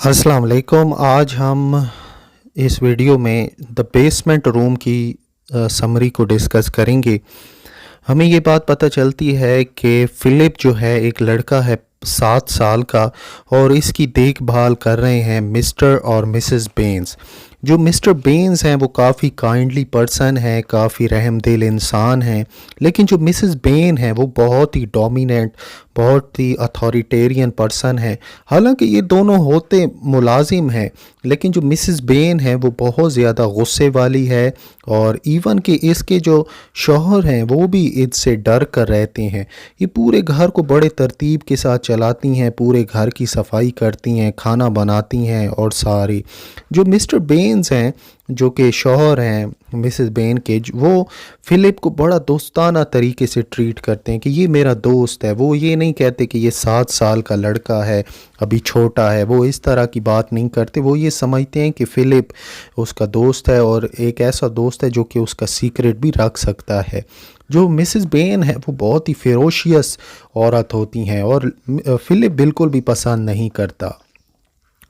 अस्सलाम वालेकुम। आज हम इस वीडियो में द बेसमेंट रूम की समरी को डिस्कस करेंगे। हमें ये बात पता चलती है कि फ़िलिप जो है एक लड़का है 7 साल का और इसकी देखभाल कर रहे हैं मिस्टर और मिसेस बेन्स। जो मिस्टर बेन्स हैं वो काफ़ी काइंडली पर्सन हैं, काफ़ी रहमदिल इंसान हैं, लेकिन जो मिसेस बेन हैं वो बहुत ही डोमिनेंट, बहुत ही अथॉरिटेरियन पर्सन है। हालांकि ये दोनों होते मुलाजिम हैं, लेकिन जो मिसेस बेन है वो बहुत ज़्यादा गुस्से वाली है और इवन कि इसके जो शौहर हैं वो भी इससे डर कर रहते हैं। ये पूरे घर को बड़े तरतीब के साथ चलाती हैं, पूरे घर की सफाई करती हैं, खाना बनाती हैं और सारी जो मिस्टर बेन्स हैं जो कि शौहर हैं मिसेस बेन के, वो फ़िलिप को बड़ा दोस्ताना तरीके से ट्रीट करते हैं कि ये मेरा दोस्त है। वो ये नहीं कहते कि ये 7 साल का लड़का है, अभी छोटा है, वो इस तरह की बात नहीं करते। वो ये समझते हैं कि फ़िलिप उसका दोस्त है और एक ऐसा दोस्त है जो कि उसका सीक्रेट भी रख सकता है। जो मिसेस बेन है वो बहुत ही फेरोशियस औरत होती हैं और फ़िलिप बिल्कुल भी पसंद नहीं करता।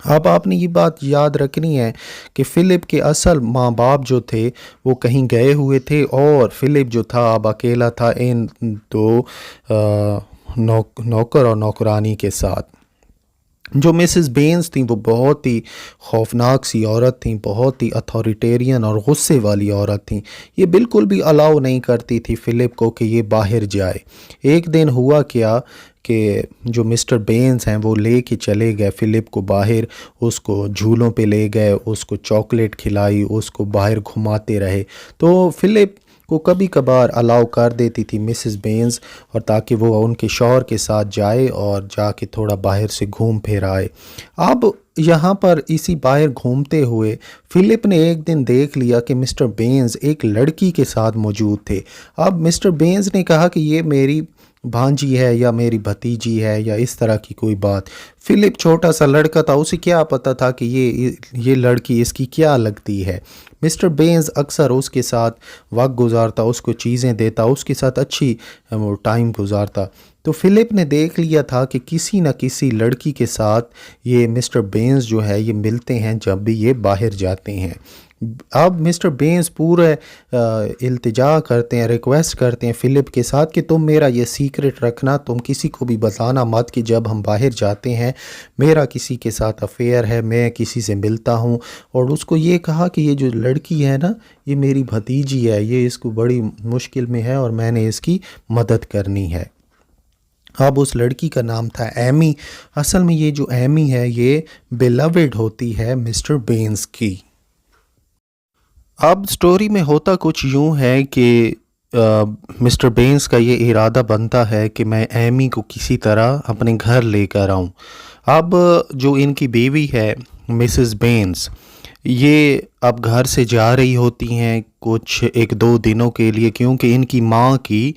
अब आपने ये बात याद रखनी है कि फ़िलिप के असल माँ बाप जो थे वो कहीं गए हुए थे और फ़िलिप जो था अब अकेला था इन दो नौकर और नौकरानी के साथ। जो मिसेस बेन्स थी वो बहुत ही खौफनाक सी औरत थी, बहुत ही अथॉरिटेरियन और गुस्से वाली औरत थी। ये बिल्कुल भी अलाउ नहीं करती थी फ़िलिप को कि ये बाहर जाए। एक दिन हुआ क्या कि जो मिस्टर बेन्स हैं वो ले के चले गए फ़िलिप को बाहर, उसको झूलों पे ले गए, उसको चॉकलेट खिलाई, उसको बाहर घुमाते रहे। तो फ़िलिप को कभी कभार अलाउ कर देती थी मिसेस बेन्स, और ताकि वो उनके शौहर के साथ जाए और जाके थोड़ा बाहर से घूम फिर आए। अब यहाँ पर इसी बाहर घूमते हुए फ़िलिप ने एक दिन देख लिया कि मिस्टर बेन्स एक लड़की के साथ मौजूद थे। अब मिस्टर बेन्स ने कहा कि ये मेरी भांजी है या मेरी भतीजी है या इस तरह की कोई बात। फ़िलिप छोटा सा लड़का था, उसे क्या पता था कि ये लड़की इसकी क्या लगती है। मिस्टर बेन्स अक्सर उसके साथ वक्त गुजारता, उसको चीज़ें देता, उसके साथ अच्छी टाइम गुजारता। तो फ़िलिप ने देख लिया था कि किसी न किसी लड़की के साथ ये मिस्टर बेन्स जो है ये मिलते हैं जब भी ये बाहर जाते हैं। अब मिस्टर बेन्स पूरे इल्तिजा करते हैं, रिक्वेस्ट करते हैं फ़िलिप के साथ कि तुम मेरा ये सीक्रेट रखना, तुम किसी को भी बताना मत कि जब हम बाहर जाते हैं मेरा किसी के साथ अफेयर है, मैं किसी से मिलता हूँ। और उसको ये कहा कि ये जो लड़की है ना ये मेरी भतीजी है, ये इसको बड़ी मुश्किल में है और मैंने इसकी मदद करनी है। अब उस लड़की का नाम था एमी। असल में ये जो एमी है ये बिलवेड होती है मिस्टर बेन्स की। अब स्टोरी में होता कुछ यूं है कि मिस्टर बेन्स का ये इरादा बनता है कि मैं एमी को किसी तरह अपने घर लेकर आऊं। अब जो इनकी बीवी है मिसेस बेन्स, ये अब घर से जा रही होती हैं कुछ 1-2 दिनों के लिए, क्योंकि इनकी माँ की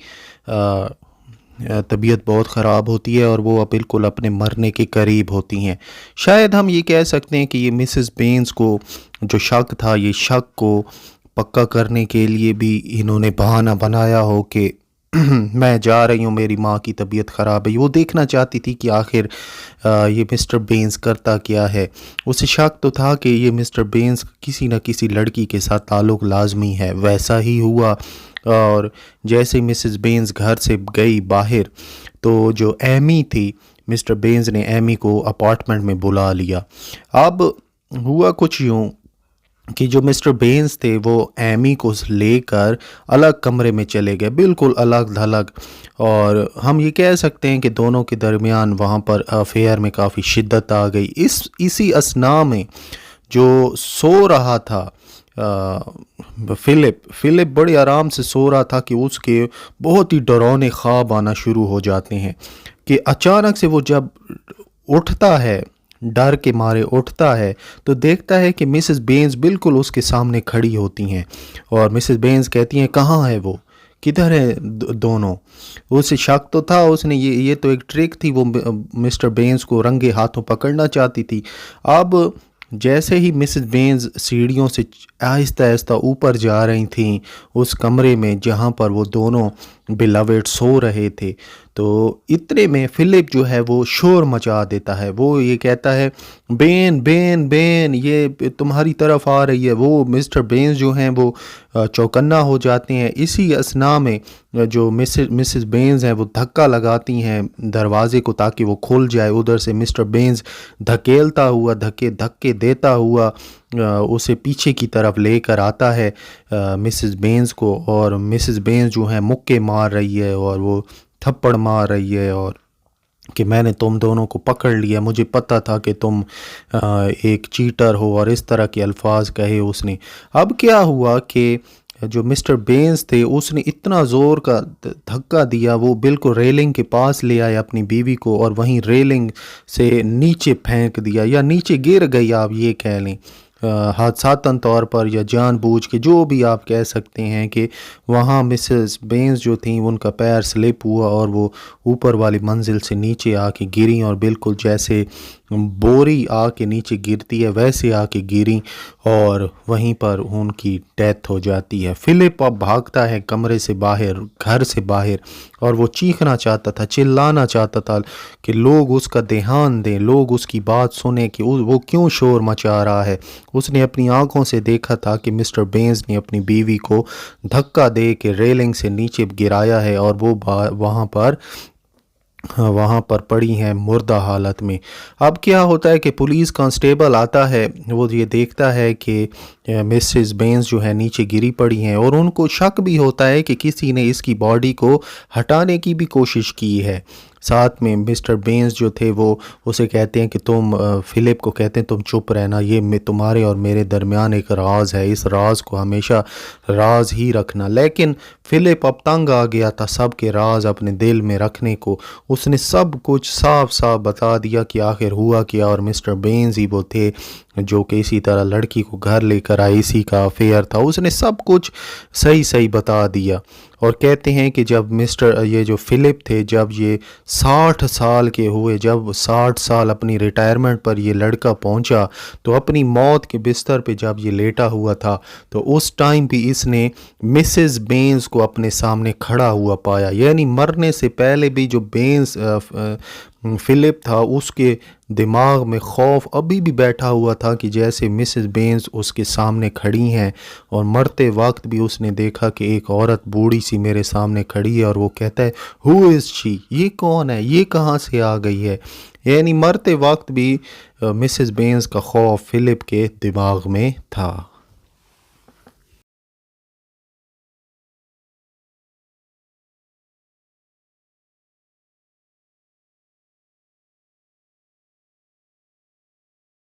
तबीयत बहुत ख़राब होती है और वो अब बिल्कुल अपने मरने के करीब होती हैं। शायद हम ये कह सकते हैं कि ये मिसेस बेन्स को जो शक था, ये शक को पक्का करने के लिए भी इन्होंने बहाना बनाया हो कि मैं जा रही हूँ, मेरी माँ की तबीयत ख़राब है। वो देखना चाहती थी कि आखिर ये मिस्टर बेन्स करता क्या है। उसे शक तो था कि ये मिस्टर बेन्स किसी न किसी लड़की के साथ ताल्लुक़ लाजमी है। वैसा ही हुआ और जैसे मिसेस बेन्स घर से गई बाहर तो जो एमी थी, मिस्टर बेन्स ने एमी को अपार्टमेंट में बुला लिया। अब हुआ कुछ यूँ कि जो मिस्टर बेन्स थे वो एमी को लेकर अलग कमरे में चले गए, बिल्कुल अलग थलग। और हम ये कह सकते हैं कि दोनों के दरमियान वहाँ पर अफेयर में काफ़ी शिद्दत आ गई। इसी असना में जो सो रहा था फ़िलिप बड़े आराम से सो रहा था कि उसके बहुत ही डरावने ख्वाब आना शुरू हो जाते हैं कि अचानक से वो जब उठता है, डर के मारे उठता है, तो देखता है कि मिसेस बेन्स बिल्कुल उसके सामने खड़ी होती हैं। और मिसेस बेन्स कहती हैं कहाँ है वो, किधर है दोनों। उसे शक तो था, उसने ये तो एक ट्रिक थी, वो मिस्टर बेन्स को रंगे हाथों पकड़ना चाहती थी। अब जैसे ही मिसेस बेन्स सीढ़ियों से आहिस्ता आहिस्ता ऊपर जा रही थीं उस कमरे में जहाँ पर वो दोनों बिलवेड सो रहे थे। तो इतने में फ़िलिप जो है वो शोर मचा देता है, वो ये कहता है बेन बेन बेन ये तुम्हारी तरफ आ रही है। वो मिस्टर बेन्स जो हैं वो चौकन्ना हो जाते हैं। इसी असना में जो मिसेस बेन्स हैं वो धक्का लगाती हैं दरवाज़े को ताकि वो खुल जाए। उधर से मिस्टर बेन्स धकेलता हुआ धक्के देता हुआ उसे पीछे की तरफ लेकर आता है मिसेस बेन्स को, और मिसेस बेन्स जो है मुक्के मार रही है और वो थप्पड़ मार रही है और कि मैंने तुम दोनों को पकड़ लिया, मुझे पता था कि तुम एक चीटर हो, और इस तरह के अल्फाज कहे उसने। अब क्या हुआ कि जो मिस्टर बेन्स थे उसने इतना ज़ोर का धक्का दिया, वो बिल्कुल रेलिंग के पास ले आए अपनी बीवी को और वहीं रेलिंग से नीचे फेंक दिया, या नीचे गिर गई आप ये कह लें, हादसातन तौर पर या जानबूझ के, जो भी आप कह सकते हैं कि वहाँ मिसेस बेन्स जो थी उनका पैर स्लिप हुआ और वो ऊपर वाली मंजिल से नीचे आके गिरी, और बिल्कुल जैसे बोरी आके नीचे गिरती है वैसे आके गिरी और वहीं पर उनकी डेथ हो जाती है। फ़िलिप अब भागता है कमरे से बाहर, घर से बाहर, और वो चीखना चाहता था, चिल्लाना चाहता था कि लोग उसका ध्यान दें, लोग उसकी बात सुने कि वो क्यों शोर मचा रहा है। उसने अपनी आंखों से देखा था कि मिस्टर बेन्स ने अपनी बीवी को धक्का दे के रेलिंग से नीचे गिराया है और वो वहाँ पर पड़ी हैं मुर्दा हालत में। अब क्या होता है कि पुलिस कांस्टेबल आता है, वो ये देखता है कि मिसेस बेन्स जो है नीचे गिरी पड़ी हैं, और उनको शक भी होता है कि किसी ने इसकी बॉडी को हटाने की भी कोशिश की है। साथ में मिस्टर बेन्स जो थे वो उसे कहते हैं कि तुम फ़िलिप को कहते हैं तुम चुप रहना, ये तुम्हारे और मेरे दरमियान एक राज है, इस राज को हमेशा राज ही रखना। लेकिन फ़िलिप अब तंग आ गया था सब के राज अपने दिल में रखने को। उसने सब कुछ साफ साफ बता दिया कि आखिर हुआ क्या, और मिस्टर बेन्स ही वो थे जो कि इसी तरह लड़की को घर लेकर आए, इसी का अफेयर था। उसने सब कुछ सही सही बता दिया। और कहते हैं कि जब ये जो फ़िलिप थे जब ये 60 साल के हुए, जब 60 साल अपनी रिटायरमेंट पर ये लड़का पहुंचा, तो अपनी मौत के बिस्तर पे जब ये लेटा हुआ था तो उस टाइम भी इसने मिसेस बेन्स को अपने सामने खड़ा हुआ पाया। यानी मरने से पहले भी जो फ़िलिप था उसके दिमाग में खौफ अभी भी बैठा हुआ था कि जैसे मिसेस बेन्स उसके सामने खड़ी हैं, और मरते वक्त भी उसने देखा कि एक औरत बूढ़ी सी मेरे सामने खड़ी है, और वो कहता है हु इज़ शी, ये कौन है, ये कहाँ से आ गई है। यानी मरते वक्त भी मिसेस बेन्स का खौफ फ़िलिप के दिमाग में था।